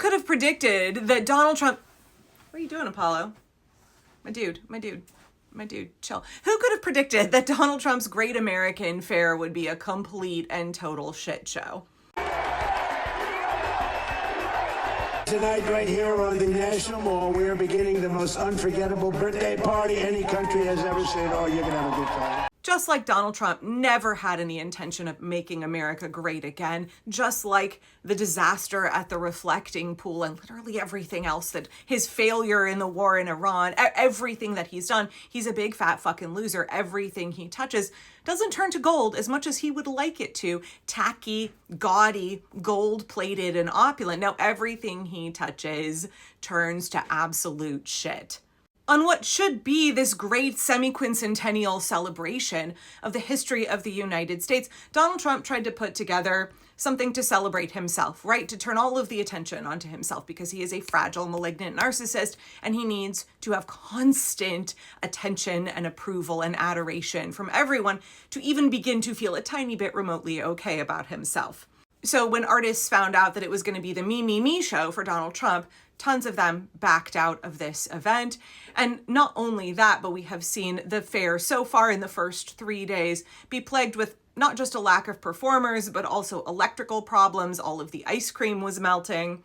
could have predicted that Donald Trump... What are you doing, Apollo? My dude, chill. Who could have predicted that Donald Trump's Great American Fair would be a complete and total shit show? Tonight, right here on the National Mall, we are beginning the most unforgettable birthday party any country has ever seen. Oh, you're gonna have a good time. Just like Donald Trump never had any intention of making America great again, just like the disaster at the reflecting pool and literally everything else, that his failure in the war in Iran, everything that he's done, he's a big fat fucking loser. Everything he touches doesn't turn to gold as much as he would like it to. Tacky, gaudy, gold-plated, and opulent. Now everything he touches turns to absolute shit. On what should be this great semi-quincentennial celebration of the history of the United States, Donald Trump tried to put together something to celebrate himself, right? To turn all of the attention onto himself, because he is a fragile, malignant narcissist, and he needs to have constant attention and approval and adoration from everyone to even begin to feel a tiny bit remotely okay about himself. So when artists found out that it was going to be the me show for Donald Trump, tons of them backed out of this event. And not only that, but we have seen the fair so far in the first 3 days be plagued with not just a lack of performers, but also electrical problems. All of the ice cream was melting.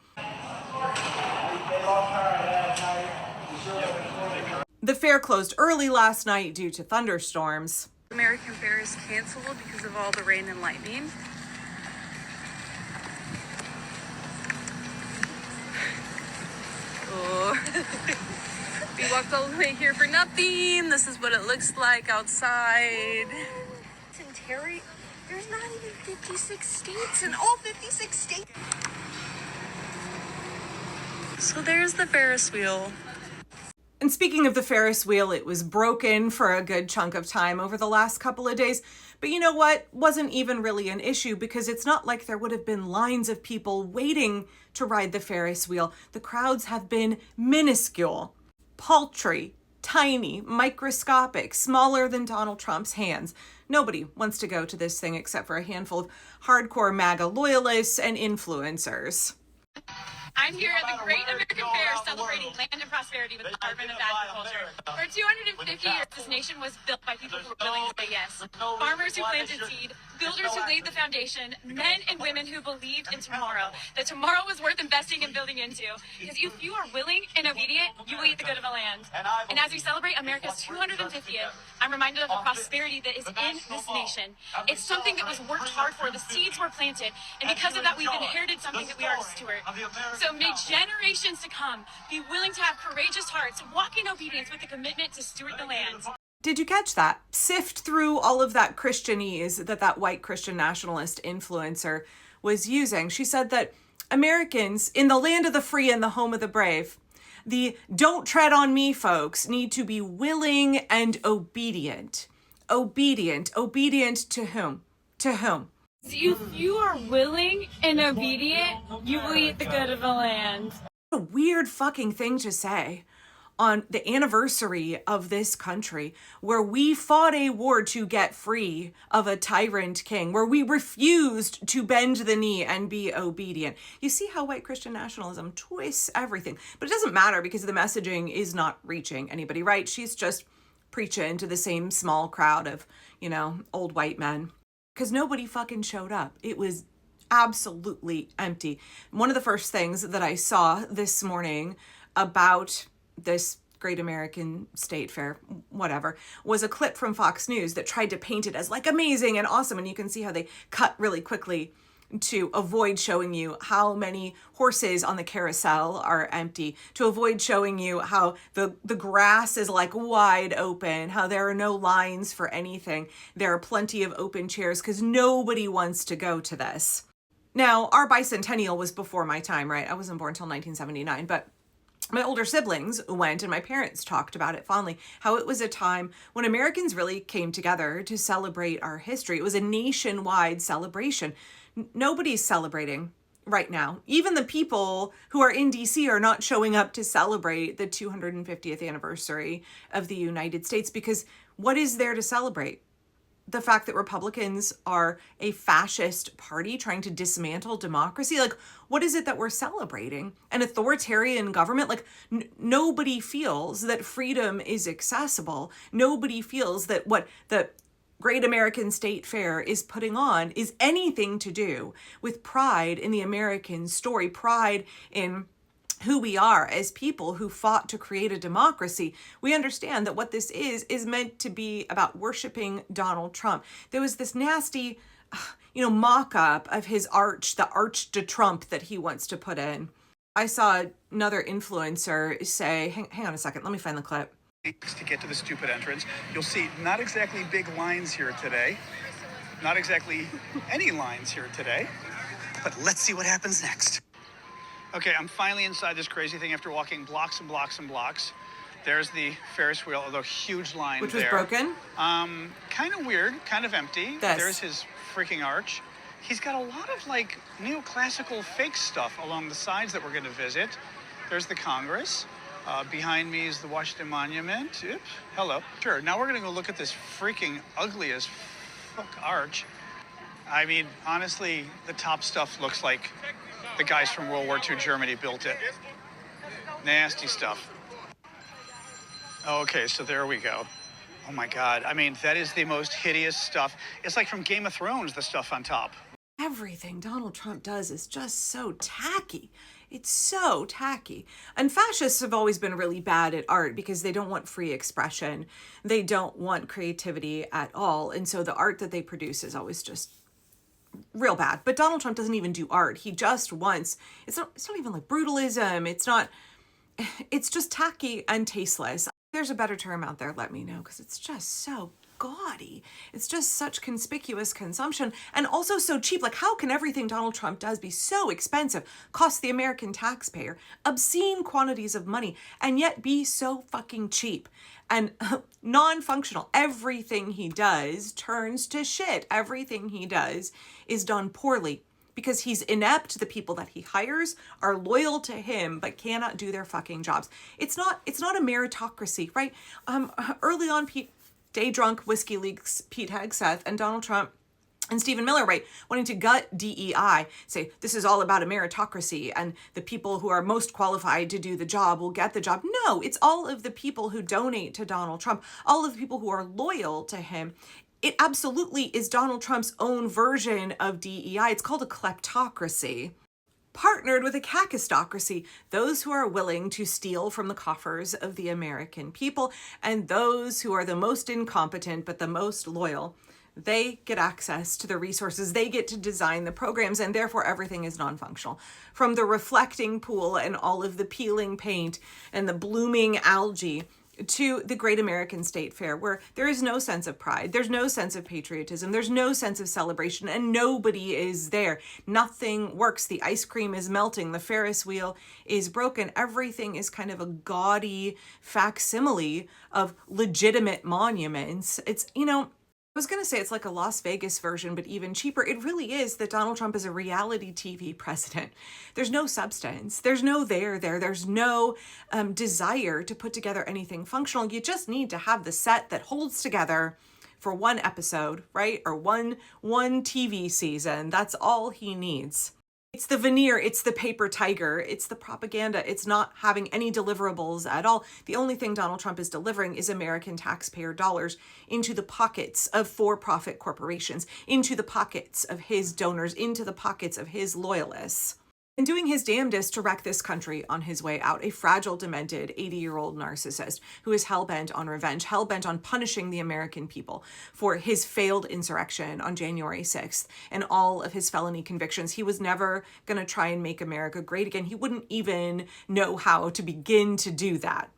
The fair closed early last night due to thunderstorms. American Fair is canceled because of all the rain and lightning. We walked all the way here for nothing. This is what it looks like outside. In Terry, there's not even 56 states in all 56 states. So there's the Ferris wheel. And speaking of the Ferris wheel, it was broken for a good chunk of time over the last couple of days. But you know what? Wasn't even really an issue, because it's not like there would have been lines of people waiting to ride the Ferris wheel. The crowds have been minuscule, paltry, tiny, microscopic, smaller than Donald Trump's hands. Nobody wants to go to this thing except for a handful of hardcore MAGA loyalists and influencers. I'm here at the Great American Fair celebrating land and prosperity with the Department of Agriculture. For 250 years, this nation was built by people who were willing to say yes. Farmers who planted seed, builders who laid the foundation, men and women who believed in tomorrow, that tomorrow was worth investing and building into. Because if you are willing and obedient, you will eat the good of the land. And as we celebrate America's 250th, I'm reminded of the prosperity that is in this nation. It's something that was worked hard for. The seeds were planted. And because of that, we've inherited something that we are to steward. So may generations to come be willing to have courageous hearts, walk in obedience with the commitment to steward the land. Did you catch that? Sift through all of that Christianese that white Christian nationalist influencer was using. She said that Americans in the land of the free and the home of the brave, the don't tread on me folks, need to be willing and obedient. Obedient to whom? To whom? If you are willing and obedient, you will eat the good of the land. What a weird fucking thing to say on the anniversary of this country, where we fought a war to get free of a tyrant king, where we refused to bend the knee and be obedient. You see how white Christian nationalism twists everything. But it doesn't matter, because the messaging is not reaching anybody, right? She's just preaching to the same small crowd of, old white men. Because nobody fucking showed up. It was absolutely empty. One of the first things that I saw this morning about this Great American State Fair, whatever, was a clip from Fox News that tried to paint it as like amazing and awesome. And you can see how they cut really quickly to avoid showing you how many horses on the carousel are empty, to avoid showing you how the grass is like wide open, how there are no lines for anything. There are plenty of open chairs because nobody wants to go to this. Now, our bicentennial was before my time, right? I wasn't born until 1979, but my older siblings went, and my parents talked about it fondly, how it was a time when Americans really came together to celebrate our history. It was a nationwide celebration. Nobody's celebrating right now. Even the people who are in DC are not showing up to celebrate the 250th anniversary of the United States, because what is there to celebrate? the fact that Republicans are a fascist party trying to dismantle democracy. Like, what is it that we're celebrating? An authoritarian government? Like, nobody feels that freedom is accessible. Nobody feels that what the Great American State Fair is putting on is anything to do with pride in the American story, pride in who we are as people who fought to create a democracy. We understand that what this is meant to be about worshiping Donald Trump. There was this nasty, mock-up of his the Arch de Trump that he wants to put in. I saw another influencer say, hang on a second, let me find the clip. To get to the stupid entrance, you'll see not exactly big lines here today. Not exactly any lines here today. But let's see what happens next. Okay, I'm finally inside this crazy thing after walking blocks and blocks and blocks. There's the Ferris wheel, although huge line Which there. was broken? Kind of weird, kind of empty. There's his freaking arch. He's got a lot of like neoclassical fake stuff along the sides that we're going to visit. There's the Congress. Behind me is the Washington Monument. Oops, hello. Sure, now we're going to go look at this freaking ugly as fuck arch. I mean, honestly, the top stuff looks like the guys from World War II Germany built it. Nasty stuff. Okay, so there we go. Oh my God. I mean, that is the most hideous stuff. It's like from Game of Thrones, the stuff on top. Everything Donald Trump does is just so tacky. It's so tacky. And fascists have always been really bad at art because they don't want free expression. They don't want creativity at all. And so the art that they produce is always just real bad. But Donald Trump doesn't even do art. He just wants, it's not even like brutalism. It's just tacky and tasteless. If there's a better term out there, let me know, because it's just so gaudy. It's just such conspicuous consumption and also so cheap. Like, how can everything Donald Trump does be so expensive, cost the American taxpayer obscene quantities of money, and yet be so fucking cheap and non-functional? Everything he does turns to shit. Everything he does is done poorly because he's inept. The people that he hires are loyal to him but cannot do their fucking jobs. It's not a meritocracy, right? Early on, Day Drunk, Whiskey Leaks, Pete Hegseth, and Donald Trump and Stephen Miller, right, wanting to gut DEI, say this is all about a meritocracy and the people who are most qualified to do the job will get the job. No, it's all of the people who donate to Donald Trump, all of the people who are loyal to him. It absolutely is Donald Trump's own version of DEI. It's called a kleptocracy, partnered with a kakistocracy, those who are willing to steal from the coffers of the American people, and those who are the most incompetent but the most loyal. They get access to the resources, they get to design the programs, and therefore everything is non-functional. From the reflecting pool and all of the peeling paint and the blooming algae to the Great American State Fair, where there is no sense of pride, there's no sense of patriotism, there's no sense of celebration, and nobody is there. Nothing works. The ice cream is melting, the Ferris wheel is broken. Everything is kind of a gaudy facsimile of legitimate monuments. It's, I was going to say it's like a Las Vegas version, but even cheaper. It really is that Donald Trump is a reality TV president. There's no substance. There's no there. There's no desire to put together anything functional. You just need to have the set that holds together for one episode, right? Or one TV season. That's all he needs. It's the veneer, it's the paper tiger, it's the propaganda, it's not having any deliverables at all. The only thing Donald Trump is delivering is American taxpayer dollars into the pockets of for-profit corporations, into the pockets of his donors, into the pockets of his loyalists. And doing his damnedest to wreck this country on his way out, a fragile, demented 80-year-old narcissist who is hell-bent on revenge, hell-bent on punishing the American people for his failed insurrection on January 6th and all of his felony convictions. He was never going to try and make America great again. He wouldn't even know how to begin to do that.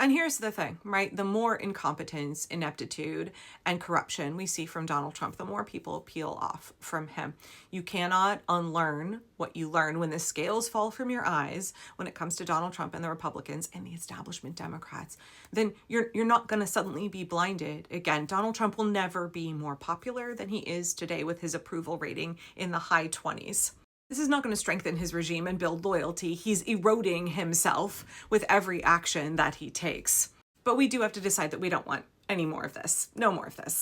And here's the thing, right? The more incompetence, ineptitude, and corruption we see from Donald Trump, the more people peel off from him. You cannot unlearn what you learn when the scales fall from your eyes when it comes to Donald Trump and the Republicans and the establishment Democrats. Then you're not going to suddenly be blinded again. Donald Trump will never be more popular than he is today with his approval rating in the high 20s. This is not going to strengthen his regime and build loyalty. He's eroding himself with every action that he takes. But we do have to decide that we don't want any more of this. No more of this.